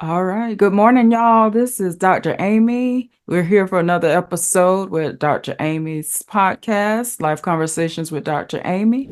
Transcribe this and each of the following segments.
All right. Good morning, y'all. This is Dr. Amy. We're here for another episode with Dr. Amy's podcast, Life Conversations with Dr. Amy.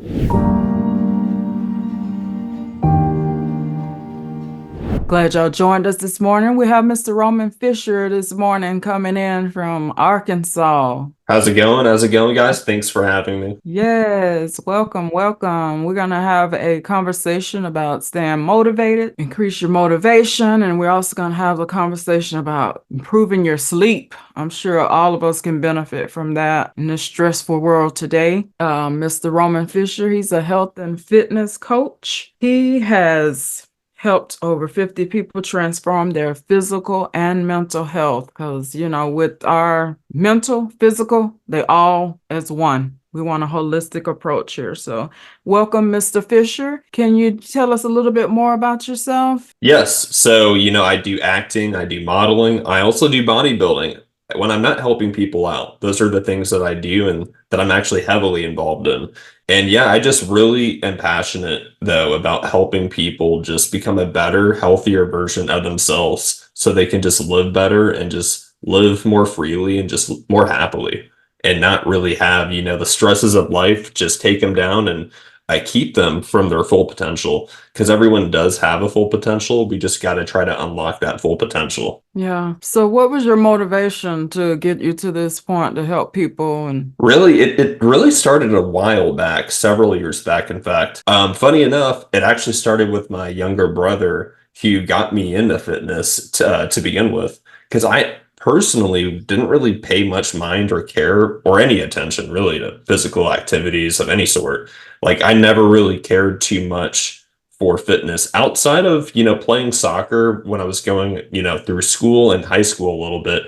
Glad y'all joined us this morning. We have Mr. Roman Fisher this morning coming in from Arkansas. How's it going? How's it going, guys? Thanks for having me. Yes, welcome, welcome. We're going to have a conversation about staying motivated, increase your motivation, and we're also going to have a conversation about improving your sleep. I'm sure all of us can benefit from that in this stressful world today. Mr. Roman Fisher, he's a health and fitness coach. He has helped over 50 people transform their physical and mental health because, with our mental, physical, they all as one. We want a holistic approach here. So welcome, Mr. Fisher. Can you tell us a little bit more about yourself? Yes, so I do acting, I do modeling, I also do bodybuilding. When I'm not helping people out, those are the things that I do and that I'm actually heavily involved in. And yeah, I just really am passionate though about helping people just become a better, healthier version of themselves so they can just live better and just live more freely and just more happily and not really have, the stresses of life just take them down and I keep them from their full potential because everyone does have a full potential. We just got to try to unlock that full potential. Yeah. So what was your motivation to get you to this point to help people? And Really, it really started a while back, several years back, in fact. Funny enough, it actually started with my younger brother who got me into fitness to begin with, because I personally didn't really pay much mind or care or any attention really to physical activities of any sort. Like I never really cared too much for fitness outside of, playing soccer when I was going, through school and high school a little bit.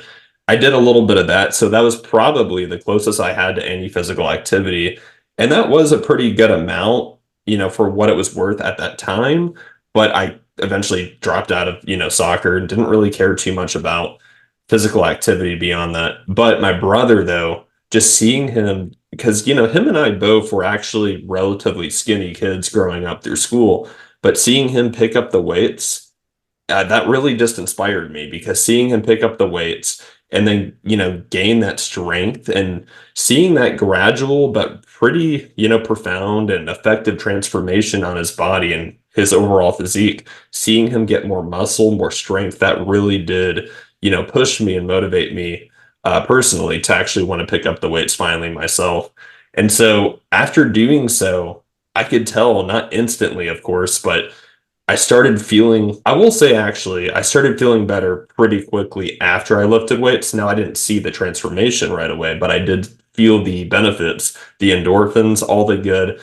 I did a little bit of that. So that was probably the closest I had to any physical activity. And that was a pretty good amount, for what it was worth at that time. But I eventually dropped out of, soccer and didn't really care too much about physical activity beyond that. But my brother, though, just seeing him, because, him and I both were actually relatively skinny kids growing up through school, but seeing him pick up the weights, that really just inspired me because seeing him pick up the weights and then, gain that strength and seeing that gradual but pretty, profound and effective transformation on his body and his overall physique, seeing him get more muscle, more strength, that really did, push me and motivate me personally to actually want to pick up the weights finally myself. And so after doing so, I could tell, not instantly, of course, but I started feeling, I will say actually, I started feeling better pretty quickly after I lifted weights. Now, I didn't see the transformation right away, but I did feel the benefits, the endorphins, all the good,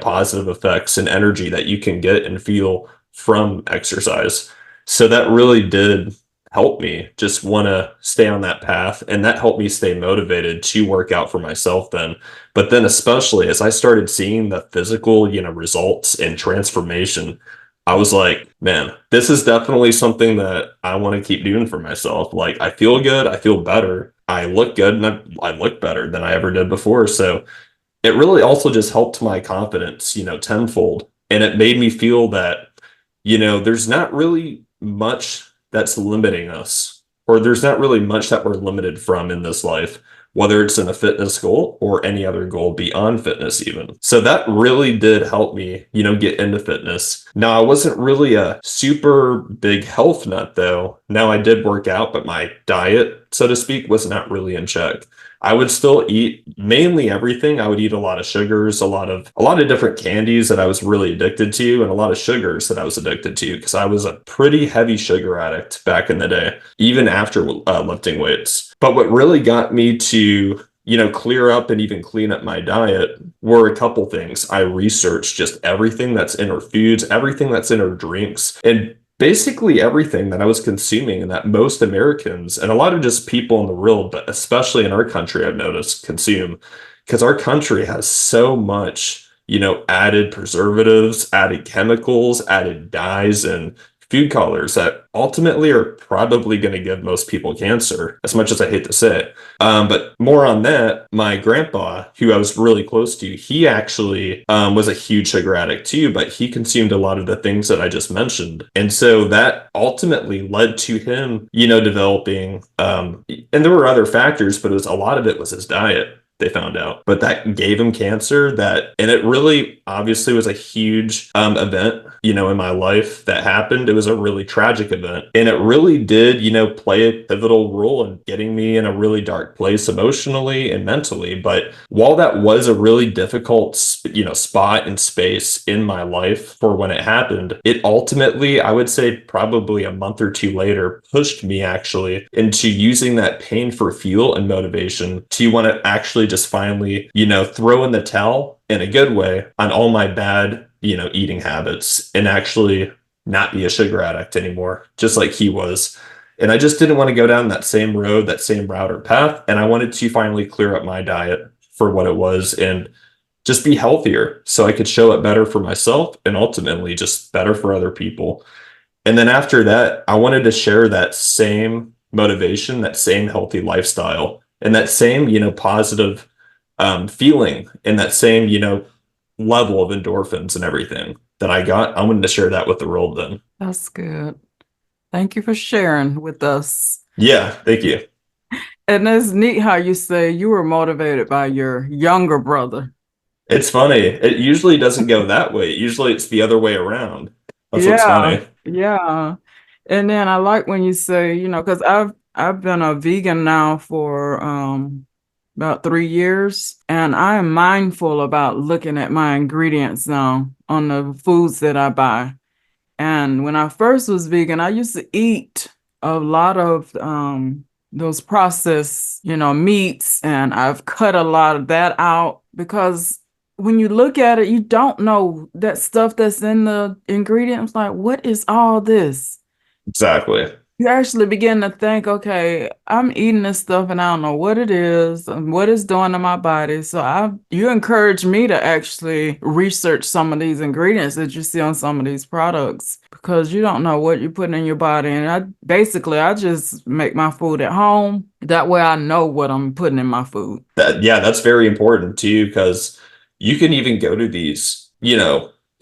positive effects and energy that you can get and feel from exercise. So that really did help me just want to stay on that path. And that helped me stay motivated to work out for myself then. But then, especially as I started seeing the physical, results and transformation, I was like, man, this is definitely something that I want to keep doing for myself. Like, I feel good, I feel better, I look good, and I look better than I ever did before. So it really also just helped my confidence, tenfold. And it made me feel that, there's not really much that's limiting us, or there's not really much that we're limited from in this life, whether it's in a fitness goal or any other goal beyond fitness, even. So that really did help me, get into fitness. Now, I wasn't really a super big health nut, though. Now, I did work out, but my diet, so to speak, was not really in check. I would still eat mainly everything. I would eat a lot of sugars, a lot of different candies that I was really addicted to, and a lot of sugars that I was addicted to because I was a pretty heavy sugar addict back in the day, even after lifting weights. But what really got me to clear up and even clean up my diet were a couple things. I researched just everything that's in our foods, everything that's in our drinks, and basically everything that I was consuming and that most Americans and a lot of just people in the world, but especially in our country, I've noticed consume because our country has so much, added preservatives, added chemicals, added dyes, and food colors that ultimately are probably going to give most people cancer, as much as I hate to say it. But more on that, my grandpa, who I was really close to, he actually was a huge sugar addict too, but he consumed a lot of the things that I just mentioned. And so that ultimately led to him, developing, and there were other factors, but a lot of it was his diet, they found out. But that gave him cancer, and it really obviously was a huge event, in my life that happened. It was a really tragic event. And it really did, play a pivotal role in getting me in a really dark place emotionally and mentally. But while that was a really difficult, spot and space in my life for when it happened, it ultimately, I would say probably a month or two later, pushed me actually into using that pain for fuel and motivation to want to actually just finally, throw in the towel in a good way on all my bad, eating habits and actually not be a sugar addict anymore, just like he was. And I just didn't want to go down that same road, that same route or path. And I wanted to finally clear up my diet for what it was and just be healthier so I could show it better for myself and ultimately just better for other people. And then after that, I wanted to share that same motivation, that same healthy lifestyle, and that same, positive feeling and that same, level of endorphins and everything that I got. I wanted to share that with the world then. That's good. Thank you for sharing with us. Yeah, thank you. And it's neat how you say you were motivated by your younger brother. It's funny. It usually doesn't go that way. Usually it's the other way around. That's what's Yeah, funny. yeah. And then I like when you say, because I've been a vegan now for about 3 years, and I am mindful about looking at my ingredients now on the foods that I buy. And when I first was vegan, I used to eat a lot of those processed, meats, and I've cut a lot of that out because when you look at it, you don't know that stuff that's in the ingredients. Like, what is all this? Exactly. You actually begin to think, okay, I'm eating this stuff and I don't know what it is and what it's doing to my body. So you encourage me to actually research some of these ingredients that you see on some of these products because you don't know what you're putting in your body. And I just make my food at home. That way I know what I'm putting in my food. Yeah, that's very important too, because you can even go to these,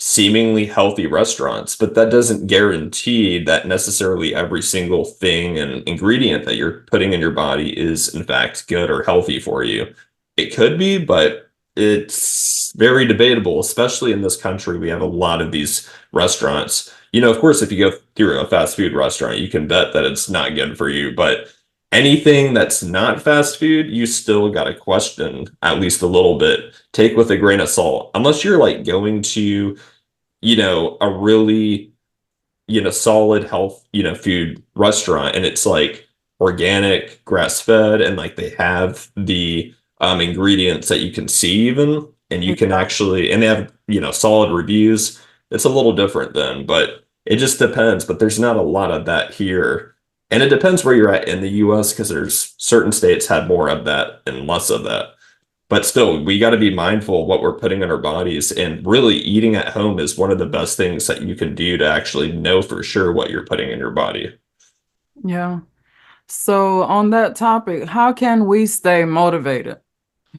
seemingly healthy restaurants, but that doesn't guarantee that necessarily every single thing and ingredient that you're putting in your body is in fact good or healthy for you. It could be, but it's very debatable, especially in this country. We have a lot of these restaurants. Of course, if you go through a fast food restaurant, you can bet that it's not good for you, but anything that's not fast food, you still got to question at least a little bit. Take with a grain of salt. Unless you're like going to, a really, solid health, food restaurant and it's like organic, grass fed, and like they have the ingredients that you can see even, and you can actually, and they have, solid reviews. It's a little different then, but it just depends. But there's not a lot of that here. And it depends where you're at in the US because there's certain states have more of that and less of that. But still, we got to be mindful of what we're putting in our bodies. And really, eating at home is one of the best things that you can do to actually know for sure what you're putting in your body. Yeah. So on that topic, how can we stay motivated?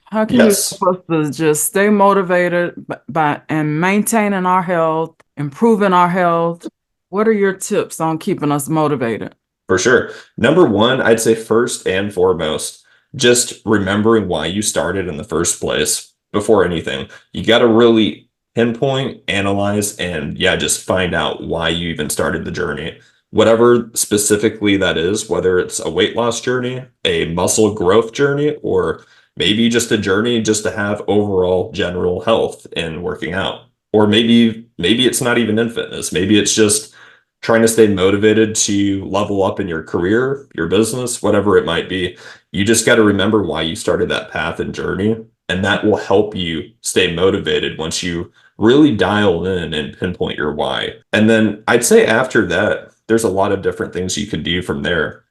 How can you Yes, help us to just stay motivated by and maintaining our health, improving our health? What are your tips on keeping us motivated? for sure. Number one, I'd say first and foremost, just remembering why you started in the first place before anything. You got to really pinpoint, analyze, and yeah, just find out why you even started the journey. Whatever specifically that is, whether it's a weight loss journey, a muscle growth journey, or maybe just a journey just to have overall general health and working out. Or maybe it's not even in fitness. Maybe it's just trying to stay motivated to level up in your career, your business, whatever it might be. You just got to remember why you started that path and journey. And that will help you stay motivated once you really dial in and pinpoint your why. And then I'd say after that, there's a lot of different things you can do from there.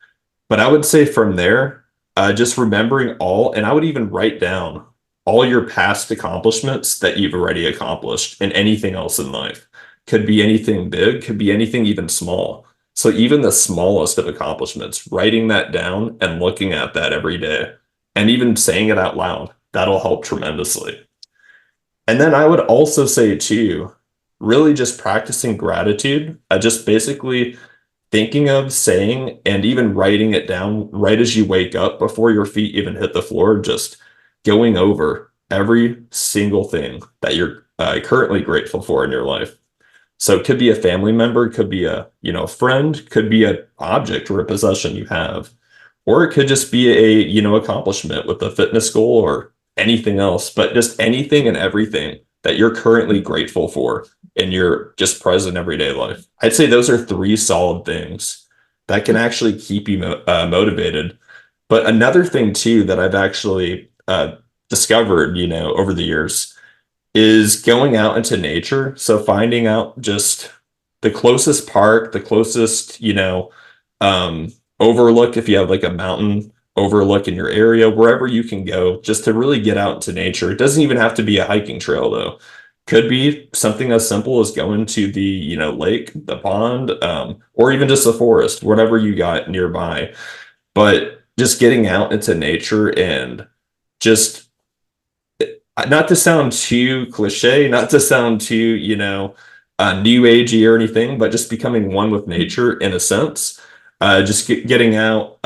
But I would say from there, just remembering and I would even write down all your past accomplishments that you've already accomplished and anything else in life. could be anything big, could be anything even small. So even the smallest of accomplishments, writing that down and looking at that every day and even saying it out loud, that'll help tremendously. And then I would also say too, really just practicing gratitude, just basically thinking of saying and even writing it down right as you wake up before your feet even hit the floor, just going over every single thing that you're currently grateful for in your life. So it could be a family member, could be a, friend, could be an object or a possession you have, or it could just be a, accomplishment with a fitness goal or anything else, but just anything and everything that you're currently grateful for in your just present everyday life. I'd say those are three solid things that can actually keep you motivated. But another thing too that I've actually discovered, over the years is going out into nature. So finding out just the closest park, the closest, overlook, if you have like a mountain overlook in your area, wherever you can go, just to really get out into nature. It doesn't even have to be a hiking trail though. Could be something as simple as going to the, lake, the pond, or even just the forest, whatever you got nearby. But just getting out into nature and just not to sound too cliche, not to sound too, new agey or anything, but just becoming one with nature in a sense. Just getting out,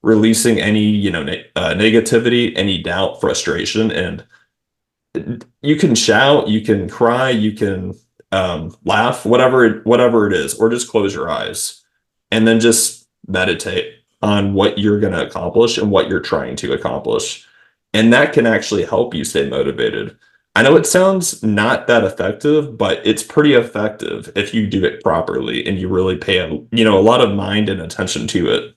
releasing any, negativity, any doubt, frustration, and you can shout, you can cry, you can laugh, whatever it is, or just close your eyes and then just meditate on what you're going to accomplish and what you're trying to accomplish. And that can actually help you stay motivated. I know it sounds not that effective, but it's pretty effective if you do it properly and you really pay a lot of mind and attention to it.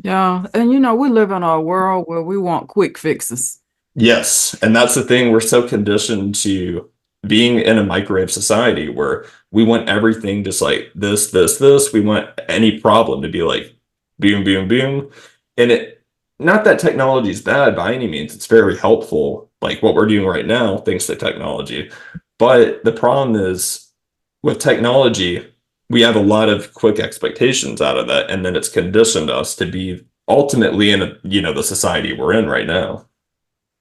Yeah. And we live in a world where we want quick fixes. Yes, and that's the thing. We're so conditioned to being in a microwave society where we want everything just like this, this, this. We want any problem to be like boom, boom, boom. And not that technology is bad by any means. It's very helpful, like what we're doing right now, thanks to technology. But the problem is with technology, we have a lot of quick expectations out of that, and then it's conditioned us to be ultimately in the society we're in right now.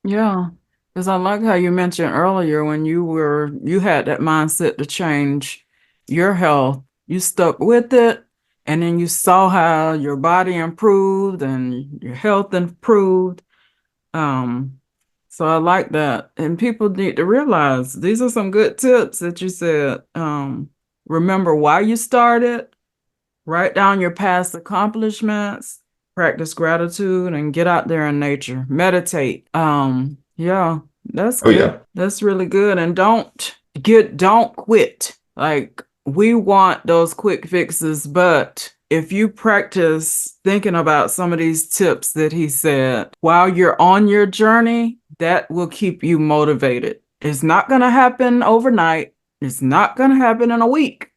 Yeah. Because I like how you mentioned earlier when you had that mindset to change your health. You stuck with it and then you saw how your body improved and your health improved. Um, so I like that. And people need to realize these are some good tips that you said. Remember why you started, write down your past accomplishments, practice gratitude, and get out there in nature. Meditate. Yeah, that's Oh good. yeah. That's really good. And don't quit. Like we want those quick fixes, but if you practice thinking about some of these tips that he said while you're on your journey, that will keep you motivated. It's not going to happen overnight. It's not going to happen in a week.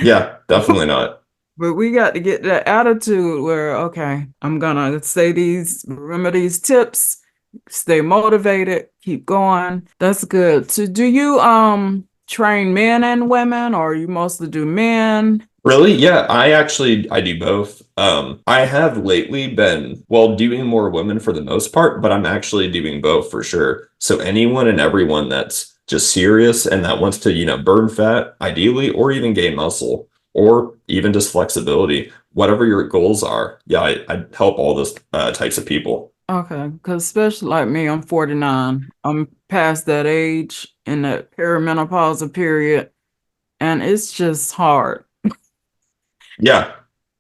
Yeah, definitely not. But we got to get that attitude where, okay, I'm gonna remember these tips, stay motivated, keep going. That's good. So do you train men and women or you mostly do men? Really? Yeah, I do both. I have lately been, well, doing more women for the most part, but I'm actually doing both for sure. So anyone and everyone that's just serious and that wants to, burn fat, ideally, or even gain muscle, or even just flexibility, whatever your goals are. Yeah, I help all those types of people. Okay, because especially like me, I'm 49. I'm past that age in that perimenopausal period, and it's just hard. Yeah,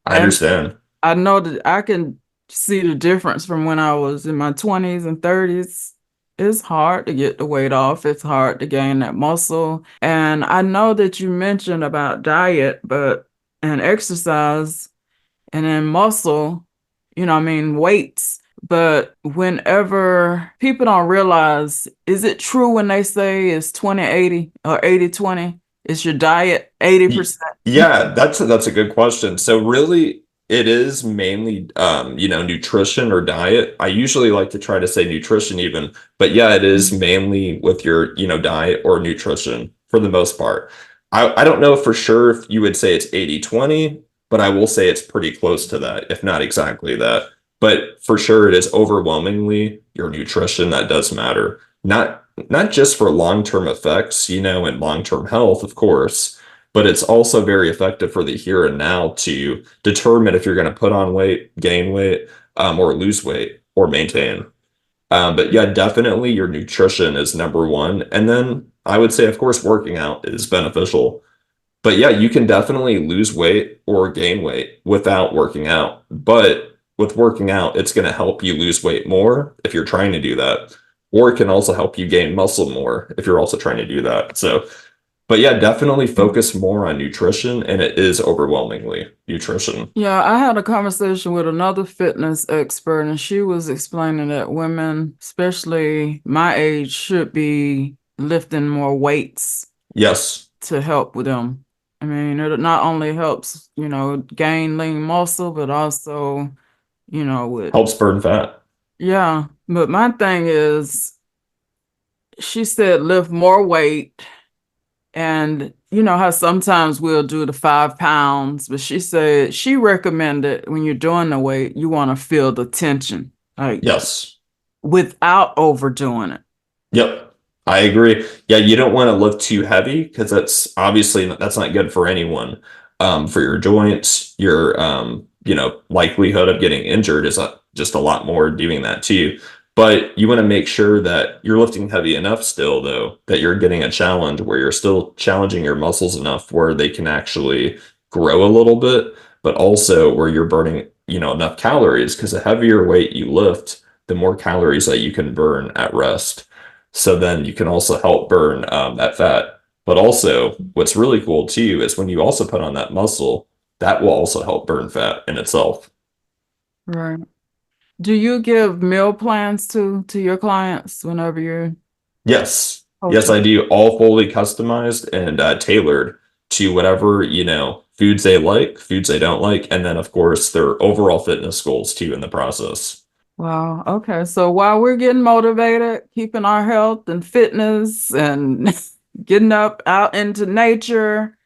I And understand. I know that I can see the difference from when I was in my 20s and 30s. It's hard to get the weight off. It's hard to gain that muscle. And I know that you mentioned about diet, but and exercise and then muscle, I mean, weights. But whenever people don't realize, is it true when they say it's 20-80 or 80-20? It's your diet Y- 80%? Yeah, that's a good question. So really it is mainly nutrition or diet. I usually like to try to say nutrition even, but yeah, it is mainly with your, diet or nutrition. for the most part. I don't know for sure if you would say it's 80-20, but I will say it's pretty close to that, if not exactly that. But for sure, it is overwhelmingly your nutrition that does matter. Not just for long-term effects, and long-term health, of course, but it's also very effective for the here and now to determine if you're going to put on weight, gain weight, or lose weight or maintain. But yeah, definitely your nutrition is number one. And then I would say, of course, working out is beneficial. But yeah, you can definitely lose weight or gain weight without working out. But with working out, it's going to help you lose weight more if you're trying to do that. Or it can also help you gain muscle more if you're also trying to do that. So, but yeah, definitely focus more on nutrition, and it is overwhelmingly nutrition. Yeah, I had a conversation with another fitness expert, and she was explaining that women, especially my age, should be lifting more weights Yes, to help with them. I mean, it not only helps, gain lean muscle, but also, with, helps burn fat. yeah. But my thing is, she said lift more weight. And you know how sometimes we'll do the 5 pounds, but she said she recommended when you're doing the weight, you want to feel the tension, like Yes. without overdoing it. Yep, I agree. Yeah, you don't want to lift too heavy because that's not good for anyone. For your joints, your likelihood of getting injured is just a lot more doing that too. But you want to make sure that you're lifting heavy enough still, though, that you're getting a challenge where you're still challenging your muscles enough where they can actually grow a little bit, but also where you're burning, enough calories because the heavier weight you lift, the more calories that you can burn at rest. So then you can also help burn that fat. But also, what's really cool too is when you also put on that muscle, that will also help burn fat in itself. Right. Do you give meal plans to your clients whenever you're Yes, yes, I coaching? do all fully customized and tailored to whatever, foods they like, foods they don't like, and then of course their overall fitness goals too in the process. Wow. Okay. So while we're getting motivated, keeping our health and fitness and getting up out into nature,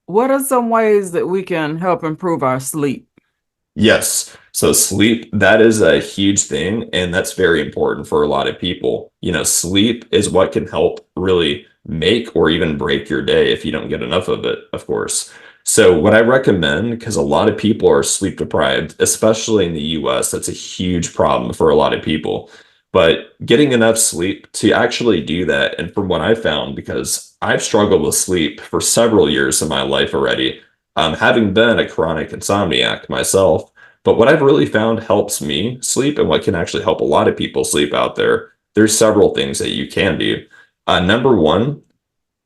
what are some ways that we can help improve our sleep? Yes. So sleep, that is a huge thing, and that's very important for a lot of people. Sleep is what can help really make or even break your day if you don't get enough of it, of course. So what I recommend, because a lot of people are sleep deprived, especially in the US, that's a huge problem for a lot of people. But getting enough sleep to actually do that, and from what I found, because I've struggled with sleep for several years of my life already, having been a chronic insomniac myself. But what I've really found helps me sleep and what can actually help a lot of people sleep out there, there's several things that you can do. Number one,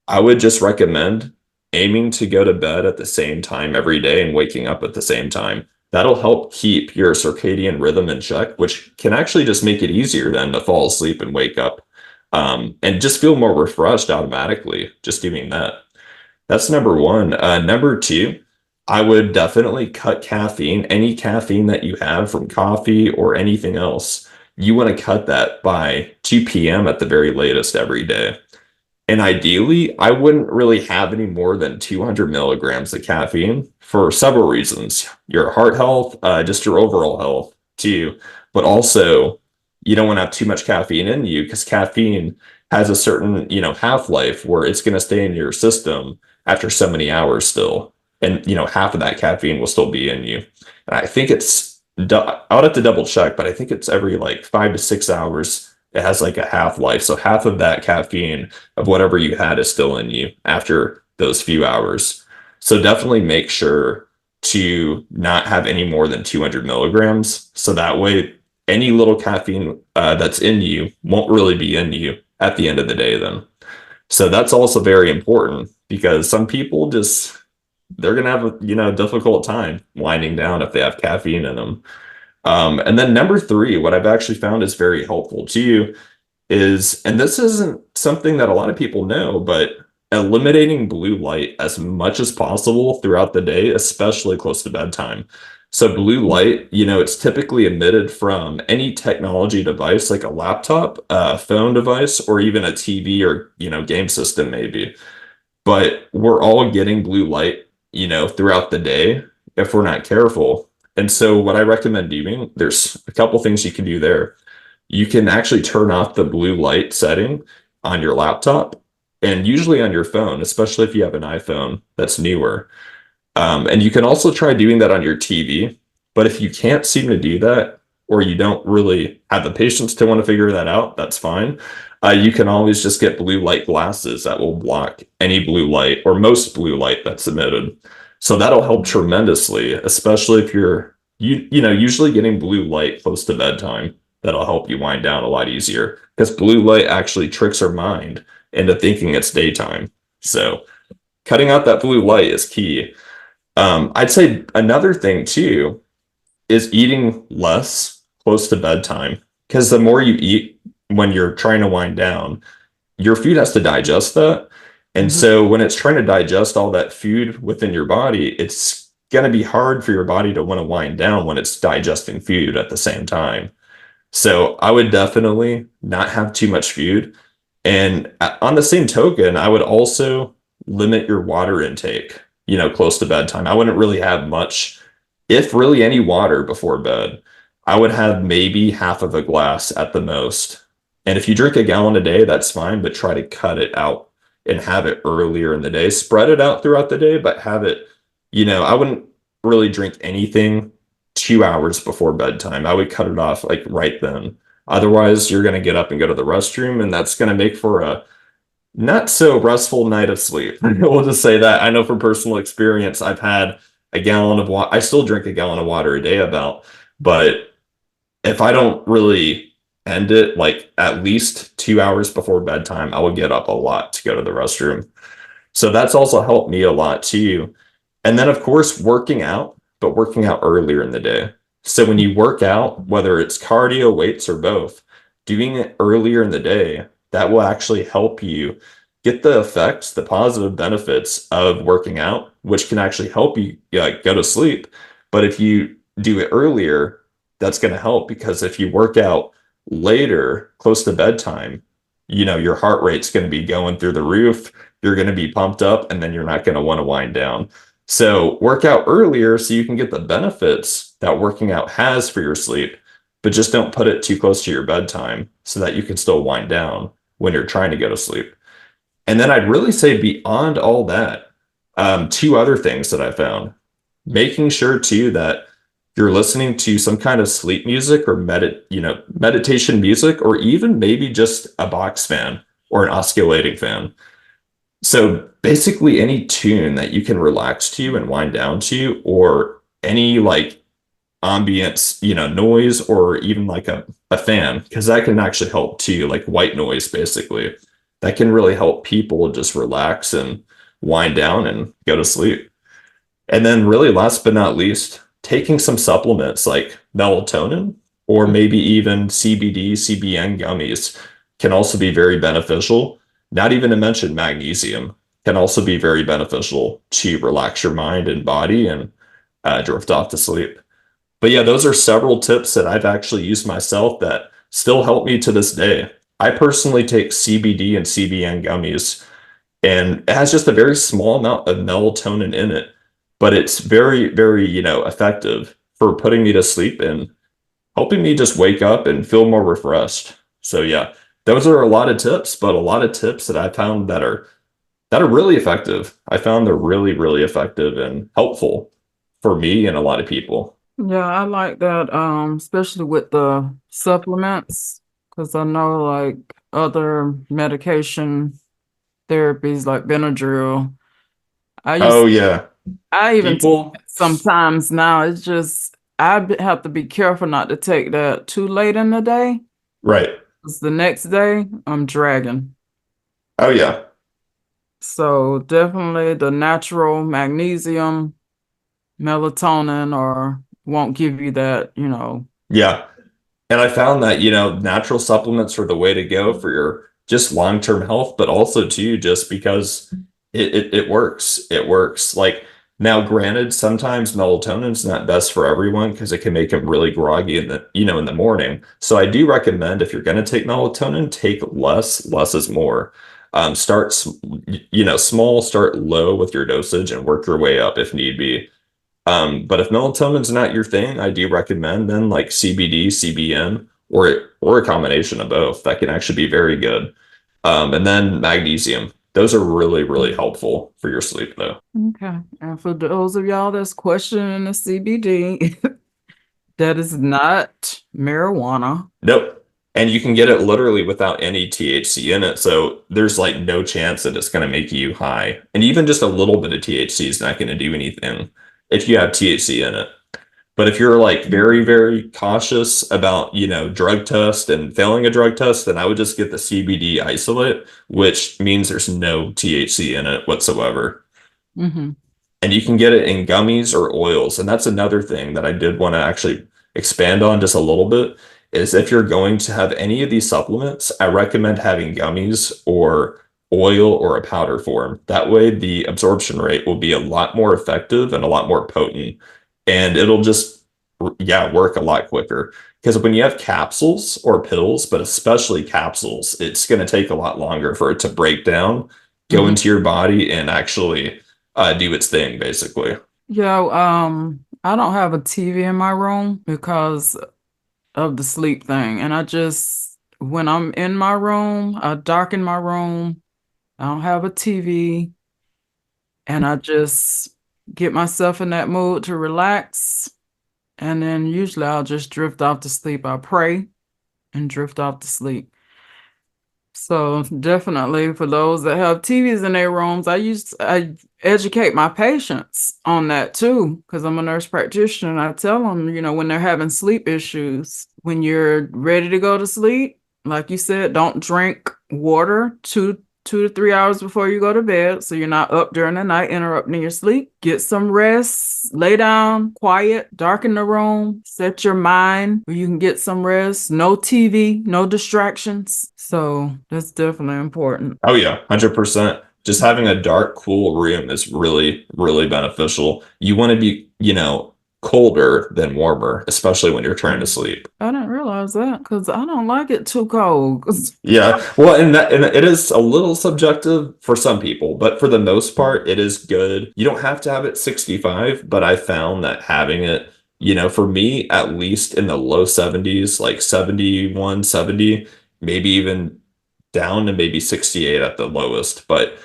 I would just recommend aiming to go to bed at the same time every day and waking up at the same time. That'll help keep your circadian rhythm in check, which can actually just make it easier then to fall asleep and wake up and just feel more refreshed automatically just doing that. That's number one. Number two, I would definitely cut caffeine. Any caffeine that you have from coffee or anything else, you want to cut that by 2 p.m. at the very latest every day. And ideally, I wouldn't really have any more than 200 milligrams of caffeine for several reasons. Your heart health, just your overall health too. But also, you don't want to have too much caffeine in you because caffeine has a certain, half-life where it's going to stay in your system after so many hours still. And, half of that caffeine will still be in you. And I think I would have to double check, but I think it's every like 5 to 6 hours. It has like a half-life. So half of that caffeine of whatever you had is still in you after those few hours. So definitely make sure to not have any more than 200 milligrams. So that way, any little caffeine that's in you won't really be in you at the end of the day, then. So that's also very important because some people they're going to have a, difficult time winding down if they have caffeine in them. And then number three, what I've actually found is very helpful too is, and this isn't something that a lot of people know, but eliminating blue light as much as possible throughout the day, especially close to bedtime. So blue light, it's typically emitted from any technology device like a laptop, a phone device, or even a TV or, game system maybe. but we're all getting blue light, throughout the day if we're not careful. And so what I recommend doing, there's a couple things you can do there. You can actually turn off the blue light setting on your laptop and usually on your phone, especially if you have an iPhone that's newer. And you can also try doing that on your TV. But if you can't seem to do that, or you don't really have the patience to want to figure that out, that's fine. You can always just get blue light glasses that will block any blue light or most blue light that's emitted. So that'll help tremendously, especially if you're usually getting blue light close to bedtime. That'll help you wind down a lot easier because blue light actually tricks our mind into thinking it's daytime. So cutting out that blue light is key. I'd say another thing too is eating less close to bedtime because the more you eat when you're trying to wind down, your food has to digest that. And Mhm. so when it's trying to digest all that food within your body, it's going to be hard for your body to want to wind down when it's digesting food at the same time. So I would definitely not have too much food. And on the same token, I would also limit your water intake, close to bedtime. I wouldn't really have much, if really any water before bed. I would have maybe half of a glass at the most. And if you drink a gallon a day, that's fine, but try to cut it out and have it earlier in the day. Spread it out throughout the day, but have it, I wouldn't really drink anything 2 hours before bedtime. I would cut it off like right then. Otherwise, you're going to get up and go to the restroom, and that's going to make for a not so restful night of sleep. We'll just say that. I know from personal experience, I've had a gallon of water. I still drink a gallon of water a day about, but if I don't really end it like at least 2 hours before bedtime, I will get up a lot to go to the restroom. So that's also helped me a lot too. And then, of course, working out, but working out earlier in the day. So when you work out, whether it's cardio, weights, or both, doing it earlier in the day, that will actually help you get the effects, the positive benefits of working out, which can actually help you go to sleep. But if you do it earlier, that's going to help because if you work out later, close to bedtime, your heart rate's going to be going through the roof. You're going to be pumped up, and then you're not going to want to wind down. So work out earlier so you can get the benefits that working out has for your sleep, but just don't put it too close to your bedtime so that you can still wind down when you're trying to go to sleep. And then I'd really say beyond all that, two other things that I found, making sure too that you're listening to some kind of sleep music or meditation music, or even maybe just a box fan or an oscillating fan. So basically any tune that you can relax to and wind down to, or any like ambience, noise, or even like a fan, because that can actually help too, like white noise, basically. That can really help people just relax and wind down and go to sleep. And then really last but not least, taking some supplements like melatonin or maybe even CBD, CBN gummies can also be very beneficial. Not even to mention magnesium can also be very beneficial to relax your mind and body and drift off to sleep. But yeah, those are several tips that I've actually used myself that still help me to this day. I personally take CBD and CBN gummies, and it has just a very small amount of melatonin in it, but it's very, very, effective for putting me to sleep and helping me just wake up and feel more refreshed. So yeah, those are a lot of tips, but a lot of tips that I found that are really effective. I found they're really, really effective and helpful for me and a lot of people. Yeah, I like that, especially with the supplements, because I know like other medication therapies like Benadryl. I used Oh yeah, I even take people, it sometimes now. It's just have to be careful not to take that too late in the day, right. 'cause the next day I'm dragging. Oh yeah, So definitely the natural magnesium, melatonin, or won't give you that. yeah. And I found that, natural supplements are the way to go for your just long-term health, but also too, just because it works. It works. Like now, granted, sometimes melatonin's not best for everyone because it can make them really groggy in the morning. So I do recommend if you're going to take melatonin, take less. Less is more. Start, small, start low with your dosage and work your way up if need be. But if melatonin's not your thing, I do recommend then like CBD, CBN, or a combination of both. That can actually be very good. And then magnesium. Those are really, really helpful for your sleep, though. Okay. And for those of y'all that's questioning the CBD, that is not marijuana. Nope. And you can get it literally without any THC in it. So there's like no chance that it's going to make you high. And even just a little bit of THC is not going to do anything if you have THC in it. But if you're like very, very cautious about, drug test and failing a drug test, then I would just get the CBD isolate, which means there's no THC in it whatsoever. Mm-hmm. And you can get it in gummies or oils. And that's another thing that I did want to actually expand on just a little bit is if you're going to have any of these supplements, I recommend having gummies or oil or a powder form. That way the absorption rate will be a lot more effective and a lot more potent. And it'll just, yeah, work a lot quicker. Because when you have capsules or pills, but especially capsules, it's going to take a lot longer for it to break down, go Mm-hmm. into your body, and actually do its thing, basically. Yeah, I don't have a TV in my room because of the sleep thing. And when I'm in my room, I darken my room. I don't have a TV. And I just get myself in that mood to relax. And then usually I'll just drift off to sleep. I'll pray and drift off to sleep. So definitely for those that have TVs in their rooms, I educate my patients on that too, because I'm a nurse practitioner and I tell them, when they're having sleep issues, when you're ready to go to sleep, like you said, don't drink water 2 to 3 hours before you go to bed, so you're not up during the night interrupting your sleep. Get some rest, lay down, quiet, darken the room, set your mind where you can get some rest. No TV, no distractions. So that's definitely important. Oh yeah, 100%. Just having a dark, cool room is really, really beneficial. You want to be, colder than warmer, especially when you're trying to sleep. I didn't realize that because I don't like it too cold. Yeah, well, and it is a little subjective for some people, but for the most part, it is good. You don't have to have it 65, but I found that having it, for me, at least in the low 70s, like 71, 70, maybe even down to maybe 68 at the lowest. But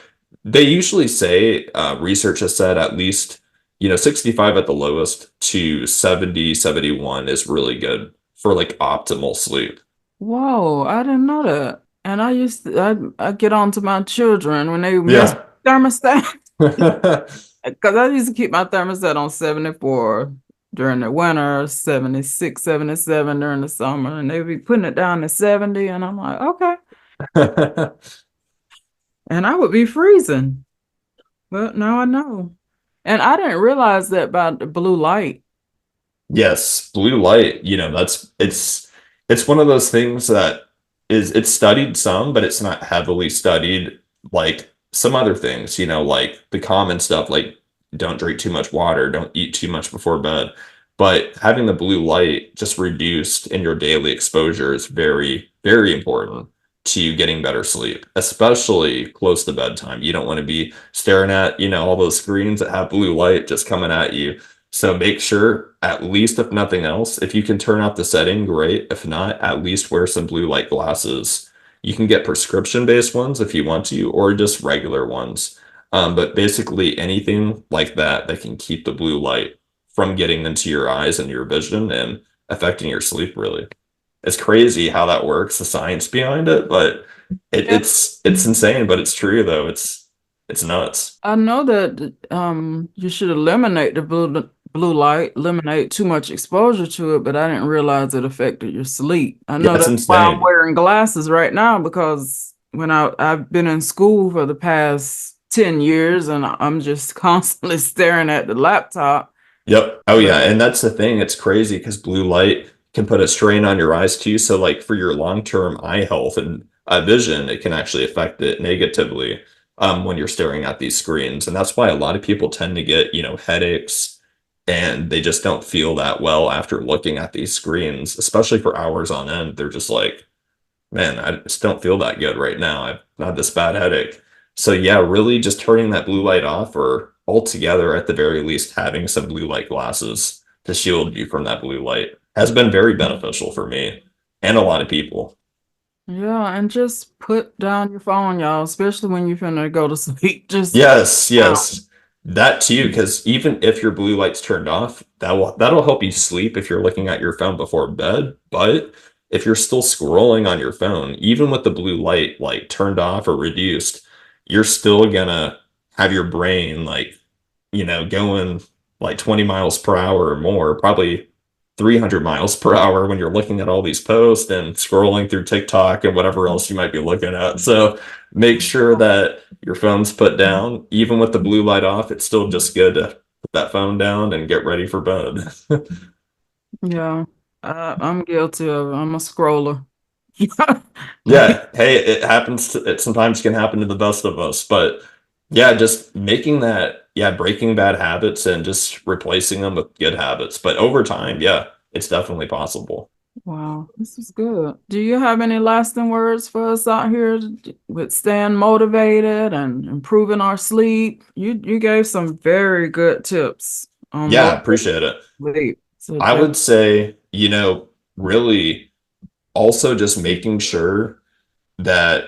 they usually say, research has said at least, 65 at the lowest to 70, 71 is really good for like optimal sleep. Whoa, I didn't know that. And I get on to my children when they mess Yeah. with thermostat. Because I used to keep my thermostat on 74 during the winter, 76, 77 during the summer, and they'd be putting it down to 70. And I'm like, okay. And I would be freezing. But now I know. And I didn't realize that about the blue light. Yes, blue light, it's one of those things that it's studied some, but it's not heavily studied like some other things, like the common stuff like don't drink too much water, don't eat too much before bed. But having the blue light just reduced in your daily exposure is very, very important to getting better sleep, especially close to bedtime. You don't want to be staring at, all those screens that have blue light just coming at you. So make sure, at least if nothing else, if you can turn off the setting, great. If not, at least wear some blue light glasses. You can get prescription-based ones if you want to, or just regular ones. But basically anything like that that can keep the blue light from getting into your eyes and your vision and affecting your sleep, really. It's crazy how that works, the science behind it, but Yeah. it's insane, but it's true though. It's nuts. I know that you should eliminate the blue light, eliminate too much exposure to it, but I didn't realize it affected your sleep. I Yeah, know it's that's why I'm insane. wearing glasses right now because when I've been in school for the past 10 years and I'm just constantly staring at the laptop. Yep. Oh But yeah, and that's the thing. It's crazy because blue light can put a strain on your eyes too. So like for your long-term eye health and vision, it can actually affect it negatively when you're staring at these screens. And that's why a lot of people tend to get, headaches and they just don't feel that well after looking at these screens, especially for hours on end. They're just like, man, I just don't feel that good right now. I've had this bad headache. So yeah, really just turning that blue light off or altogether at the very least having some blue light glasses to shield you from that blue light has been very beneficial for me and a lot of people. Yeah, and just put down your phone, y'all, especially when you're finna go to sleep. Just Yes, out. yes. That too, because even if your blue light's turned off, that'll help you sleep if you're looking at your phone before bed. But if you're still scrolling on your phone, even with the blue light like turned off or reduced, you're still gonna have your brain like, going like 20 miles per hour or more, probably 300 miles per hour when you're looking at all these posts and scrolling through TikTok and whatever else you might be looking at. So make sure that your phone's put down. Even with the blue light off, it's still just good to put that phone down and get ready for bed. Yeah, I'm guilty of it. I'm a scroller. Yeah, hey, it sometimes can happen to the best of us, but yeah, just making that, yeah, breaking bad habits and just replacing them with good habits. But over time, yeah, it's definitely possible. Wow, this is good. Do you have any lasting words for us out here with staying motivated and improving our sleep? You gave some very good tips on Yeah, motivating appreciate it. sleep. So I definitely. would say, really also just making sure that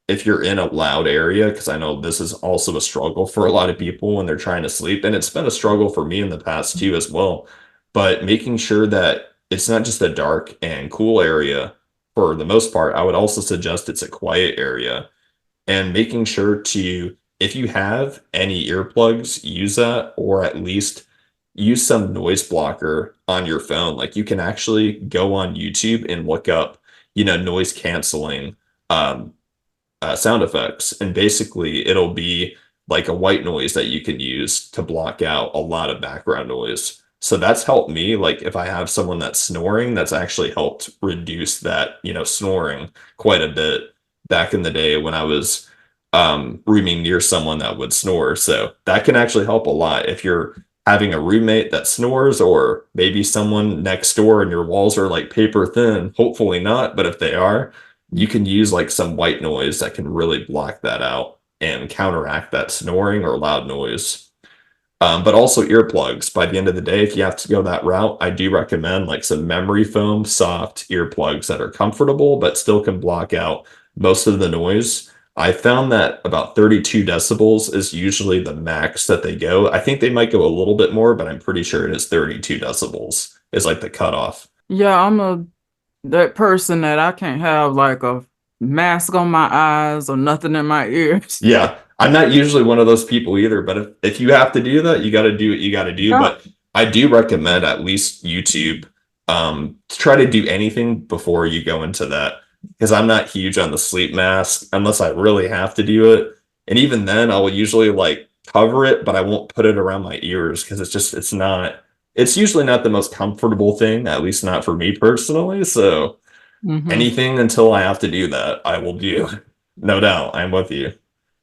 if you're in a loud area, because I know this is also a struggle for a lot of people when they're trying to sleep, and it's been a struggle for me in the past too as well. But making sure that it's not just a dark and cool area for the most part, I would also suggest it's a quiet area and making sure to, if you have any earplugs, use that or at least use some noise blocker on your phone. Like you can actually go on YouTube and look up, noise canceling um, sound effects. And basically, it'll be like a white noise that you can use to block out a lot of background noise. So that's helped me. Like if I have someone that's snoring, that's actually helped reduce that, snoring quite a bit back in the day when I was rooming near someone that would snore. So that can actually help a lot if you're having a roommate that snores or maybe someone next door and your walls are like paper thin. Hopefully not, but if they are, you can use like some white noise that can really block that out and counteract that snoring or loud noise. But also earplugs. By the end of the day, if you have to go that route, I do recommend like some memory foam soft earplugs that are comfortable but still can block out most of the noise. I found that about 32 decibels is usually the max that they go. I think they might go a little bit more, but I'm pretty sure it is 32 decibels is like the cutoff. Yeah, I'm a that person that I can't have like a mask on my eyes or nothing in my ears. Yeah, I'm not usually one of those people either, but if you have to do that, you got to do what you got to do. Yeah. But I do recommend at least YouTube to try to do anything before you go into that because I'm not huge on the sleep mask unless I really have to do it. And even then, I will usually like cover it, but I won't put it around my ears because it's usually not the most comfortable thing, at least not for me personally. So Hmm. anything until I have to do that, I will do. No doubt, I'm with you.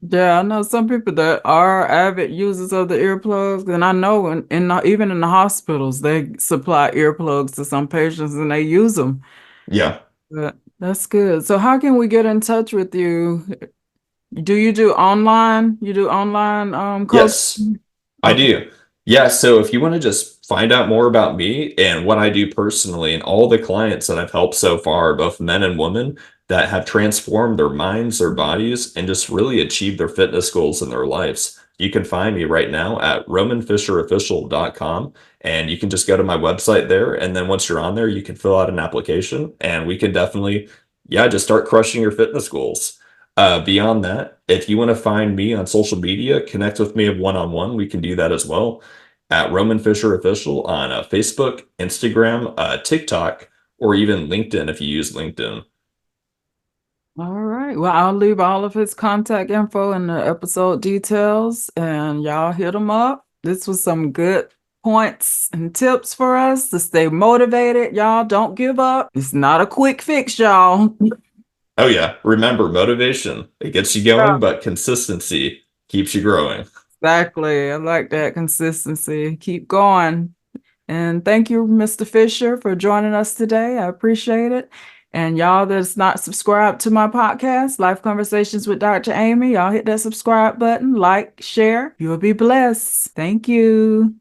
Yeah, I know some people that are avid users of the earplugs, and I know even in the hospitals they supply earplugs to some patients and they use them. Yeah. But that's good. So how can we get in touch with you? Do you do online? You do online Yes, coaching? I Okay. do. Yeah, so if you want to just find out more about me and what I do personally and all the clients that I've helped so far, both men and women that have transformed their minds, their bodies, and just really achieved their fitness goals in their lives, you can find me right now at romanfisherofficial.com and you can just go to my website there. And then once you're on there, you can fill out an application and we can definitely, yeah, just start crushing your fitness goals. Beyond that, if you want to find me on social media, connect with me one on one. We can do that as well at Roman Fisher Official on Facebook, Instagram, TikTok, or even LinkedIn if you use LinkedIn. All right. Well, I'll leave all of his contact info in the episode details and y'all hit him up. This was some good points and tips for us to stay motivated. Y'all don't give up. It's not a quick fix, y'all. Oh, yeah. Remember, motivation, it gets you going, but consistency keeps you growing. Exactly. I like that consistency. Keep going. And thank you, Mr. Fisher, for joining us today. I appreciate it. And y'all that's not subscribed to my podcast, Life Conversations with Dr. Amy, y'all hit that subscribe button, like, share. You'll be blessed. Thank you.